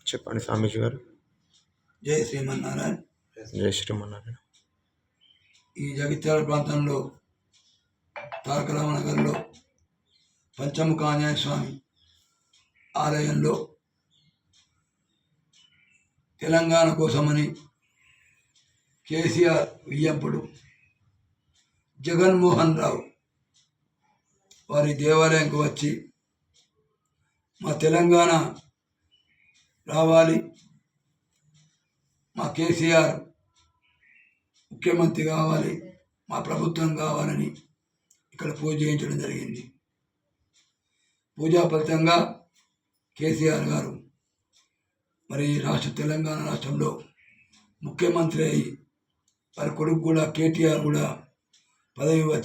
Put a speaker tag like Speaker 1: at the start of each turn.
Speaker 1: చెప్పండి స్వామీజీ గారు.
Speaker 2: జై శ్రీమన్నారాయణ.
Speaker 1: జై శ్రీమన్నారాయణ.
Speaker 2: ఈ జగిత్యాల ప్రాంతంలో తారకరామనగర్లో పంచముఖ ఆంజనేయ స్వామి ఆలయంలో తెలంగాణ కోసమని కేసీఆర్ వియ్యంపుడు జగన్మోహన్ రావు వారి దేవాలయంకు వచ్చి మా తెలంగాణ రావాలి, మా కేసీఆర్ ముఖ్యమంత్రి కావాలి, మా ప్రభుత్వం కావాలని ఇక్కడ పూజ చేయించడం జరిగింది. పూజా ఫలితంగా కేసీఆర్ గారు మరి తెలంగాణ రాష్ట్రంలో ముఖ్యమంత్రి అయి వారి కొడుకు కూడా కేటీఆర్ కూడా పదవి